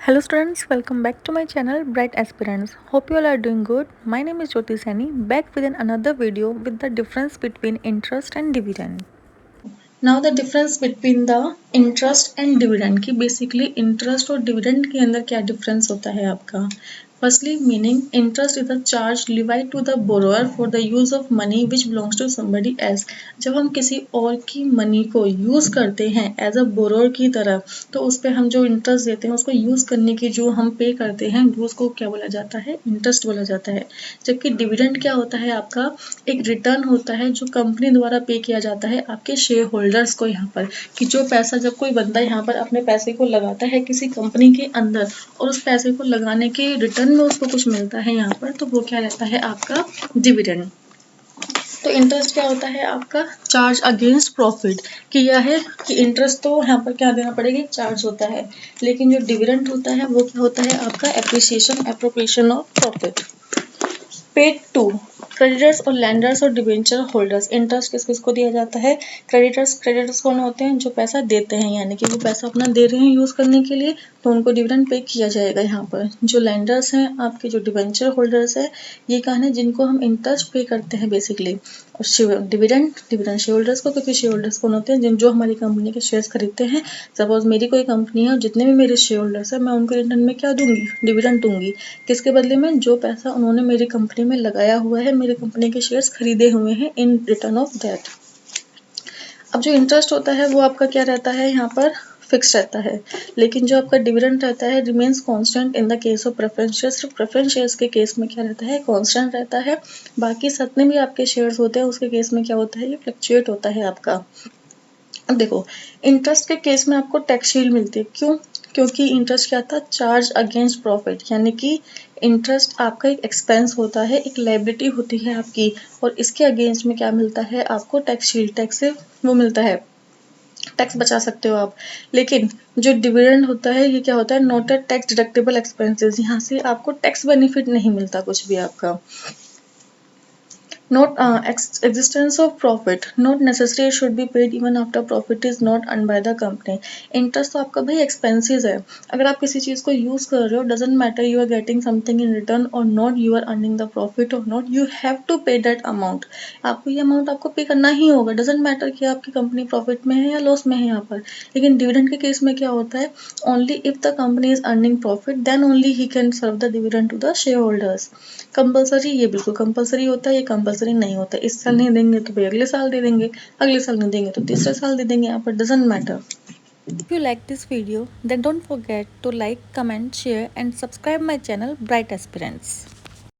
Hello students, welcome back to my channel Bright Aspirants. Hope you all are doing good. My name is Jyoti Sani, back with another video with the difference between interest and dividend. Now the difference between the interest and dividend की basically interest और dividend के अंदर क्या difference होता है आपका। Firstly meaning interest is the charge levied to the borrower for the use of money which belongs to somebody else. जब हम किसी और की मनी को यूज करते हैं एज अ बोरोअर की तरह, तो उस पर हम जो इंटरेस्ट देते हैं उसको यूज करने की जो हम पे करते हैं उसको क्या बोला जाता है, इंटरेस्ट बोला जाता है। जबकि डिविडेंड क्या होता है आपका, एक रिटर्न होता है जो कंपनी द्वारा पे किया जाता है आपके शेयर होल्डर्स को यहाँ पर, कि जो पैसा जब कोई बंदा यहाँ पर अपने पैसे को लगाता है किसी कंपनी के अंदर और उस पैसे को लगाने के रिटर्न में उसको कुछ मिलता है यहाँ पर, तो वो क्या रहता है आपका डिविडेंड। तो इंटरेस्ट क्या होता है आपका, चार्ज अगेंस्ट प्रॉफिट। किया है कि इंटरेस्ट तो यहाँ पर क्या देना पड़ेगा, चार्ज होता है, लेकिन जो डिविडेंड होता है वो क्या होता है आपका, appreciation appropriation of profit. Paid to creditors और लैंडर्स और डिबेंचर होल्डर्स। इंटरेस्ट किस किस को दिया जाता है, क्रेडिटर्स कौन होते हैं, जो पैसा देते हैं, यानी कि वो पैसा अपना दे रहे हैं यूज करने के लिए, तो उनको डिविडेंड पे किया जाएगा यहाँ पर। जो लैंडर्स हैं आपके, जो डिबेंचर होल्डर्स है, ये कौन है, जिनको हम इंटरेस्ट पे करते हैं बेसिकली। और डिविडेंड डिविडेंड शेयर होल्डर्स को, क्योंकि शेयर होल्डर्स कौन होते हैं, जिन जो हमारी कंपनी के शेयर्स खरीदते हैं। सपोज मेरी कोई कंपनी है और जितने भी मेरे शेयर होल्डर्स हैं, मैं उनको रिटर्न में क्या दूंगी, डिविडेंड दूंगी। किसके बदले में, जो पैसा उन्होंने मेरी कंपनी में लगाया हुआ है, मेरी कंपनी के शेयर्स खरीदे हुए हैं, इन रिटर्न ऑफ दैट। अब जो इंटरेस्ट होता है वो आपका क्या रहता है यहाँ पर, फिक्स रहता है, लेकिन जो आपका डिविडेंड रहता है remains constant in the case of preference shares. सिर्फ प्रेफरेंस शेयर्स के केस में क्या रहता है, कांस्टेंट रहता है। बाकी जितने भी आपके शेयर्स होते हैं उसके केस में क्या होता है, ये फ्लक्चुएट होता है आपका। अब देखो, इंटरेस्ट के केस में आपको टैक्स शील्ड मिलती है, क्यों, क्योंकि इंटरेस्ट क्या था, चार्ज अगेंस्ट प्रॉफिट, यानी कि इंटरेस्ट आपका एक एक्सपेंस होता है, एक लायबिलिटी होती है आपकी, और इसके अगेंस्ट में क्या मिलता है आपको, टैक्स शील्ड, टैक्स से वो मिलता है, टैक्स बचा सकते हो आप। लेकिन जो डिविडेंड होता है ये क्या होता है, not a tax deductible expenses, यहाँ से आपको टैक्स बेनिफिट नहीं मिलता कुछ भी आपका। Not existence of profit, not necessary should be paid even after profit is not earned by the company। Interest तो आपका भाई एक्सपेंसेस है, अगर आप किसी चीज को यूज कर रहे हो, doesn't matter you are getting something in return or not, you are earning the profit or not, you have to pay that amount. आपको ये अमाउंट आपको पे करना ही होगा, डजेंट मैटर कि आपकी कंपनी प्रॉफिट में है या लॉस में है यहाँ पर। लेकिन डिविडेंड के केस में क्या होता है, only if the company is earning profit then only he can serve the dividend to the shareholders. Compulsory, ये बिल्कुल कंपलसरी होता है, ये कंपलसरी नहीं होता। इस साल नहीं देंगे तो भाई अगले साल दे देंगे, अगले साल नहीं देंगे तो तीसरे साल दे देंगे, यहाँ पर doesn't matter. If you like this video, then don't forget to like, comment, share and subscribe my channel Bright Aspirants.